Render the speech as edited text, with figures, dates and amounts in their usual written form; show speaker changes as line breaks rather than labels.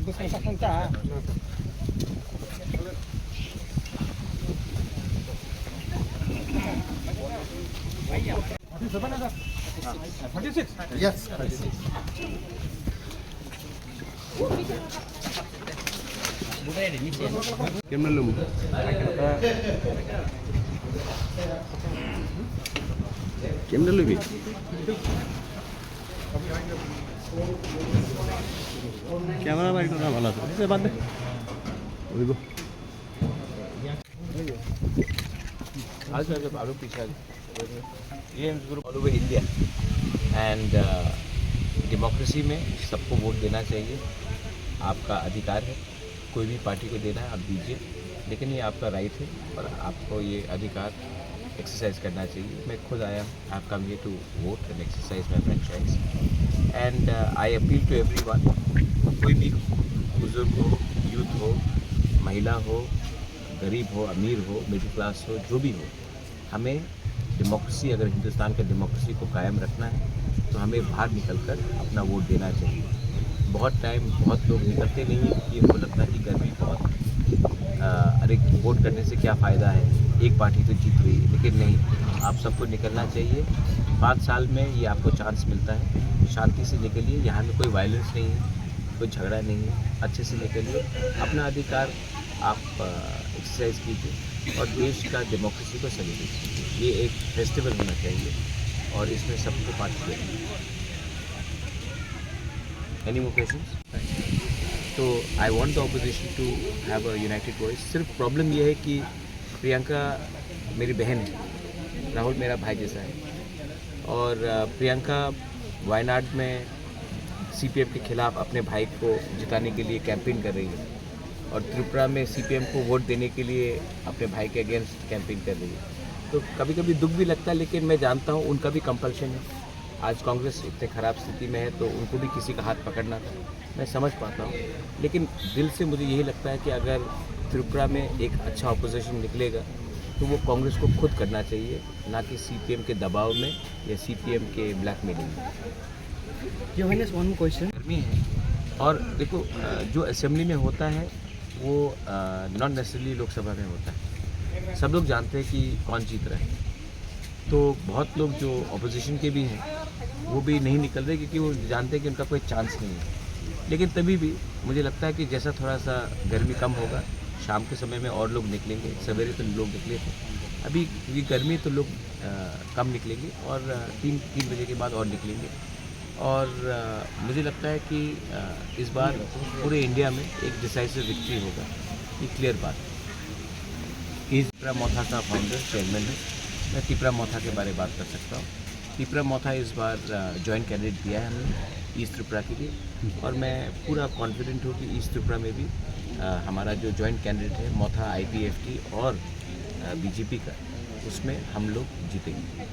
Yes, 36.
Kemal Lumbu. Kemal Lumbu. Camera bike ना वाला था इससे बात है अभी को
आज आलू पीछा ये group all over India and democracy में सबको वोट देना चाहिए, आपका अधिकार है। कोई भी पार्टी को देना है आप दीजिए, लेकिन ये आपका राइट है और आपको ये अधिकार एक्सरसाइज करना चाहिए। मैं खुद आया हूँ, I have come here to vote and exercise my franchise and I appeal to everyone, कोई भी बुजुर्ग हो, यूथ हो, महिला हो, गरीब हो, अमीर हो, मिडिल क्लास हो, जो भी हो, हमें डेमोक्रेसी, अगर हिंदुस्तान के डेमोक्रेसी को कायम रखना है तो हमें बाहर निकलकर अपना वोट देना चाहिए। बहुत लोग निकलते नहीं हैं क्योंकि उनको लगता है कि गर्मी बहुत, अरे वोट करने से क्या फ़ायदा है, एक पार्टी तो जीत रही है। लेकिन नहीं, आप सबको निकलना चाहिए। 5 साल में ये आपको चांस मिलता है, शांति से निकलिए। यहाँ में कोई वायलेंस नहीं है, कोई झगड़ा नहीं है, अच्छे से निकलिए, अपना अधिकार आप एक्सरसाइज कीजिए और देश का डेमोक्रेसी को सेलिब्रेट। ये एक फेस्टिवल होना चाहिए और इसमें सबको पार्टिसिपेट। Any more questions? तो I want the opposition to have a united voice. सिर्फ प्रॉब्लम ये है कि प्रियंका मेरी बहन है, राहुल मेरा भाई जैसा है और प्रियंका वायनाड में सीपीएम के खिलाफ अपने भाई को जिताने के लिए कैंपेन कर रही है और त्रिपुरा में सीपीएम को वोट देने के लिए अपने भाई के अगेंस्ट कैंपेन कर रही है। तो कभी कभी दुख भी लगता है, लेकिन मैं जानता हूँ उनका भी कंपल्शन है। आज कांग्रेस इतने ख़राब स्थिति में है तो उनको भी किसी का हाथ पकड़ना था, मैं समझ पाता हूँ। लेकिन दिल से मुझे यही लगता है कि अगर त्रिपुरा में एक अच्छा ऑपोजिशन निकलेगा तो वो कांग्रेस को खुद करना चाहिए, ना कि सीपीएम के दबाव में या सीपीएम के ब्लैकमेलिंग में।
One question.
गर्मी है और देखो, जो असेंबली में होता है वो नॉट नेसेसरली लोकसभा में होता है। सब लोग जानते हैं कि कौन जीत रहा है, तो बहुत लोग जो ऑपोजिशन के भी हैं वो भी नहीं निकल रहे क्योंकि वो जानते हैं कि उनका कोई चांस नहीं है। लेकिन तभी भी मुझे लगता है कि जैसा थोड़ा सा गर्मी कम होगा, शाम के समय में और लोग निकलेंगे। सवेरे तो लोग निकले थे, अभी क्योंकि गर्मी तो लोग कम निकलेंगे और 3 बजे के बाद और निकलेंगे। और मुझे लगता है कि इस बार पूरे इंडिया में एक डिसाइसिव विक्ट्री होगा, ये क्लियर बात है। टिपरा मोथा का फाउंडर चेयरमैन है, मैं टिपरा मोथा के बारे में बात कर सकता हूँ। टिपरा मोथा इस बार जॉइंट कैंडिडेट दिया है हमने ईस्ट त्रिपुरा के लिए और मैं पूरा कॉन्फिडेंट हूँ कि ईस्ट त्रिपुरा में भी हमारा जो जॉइंट कैंडिडेट है मोथा IPFT और बीजेपी का, उसमें हम लोग जीतेंगे।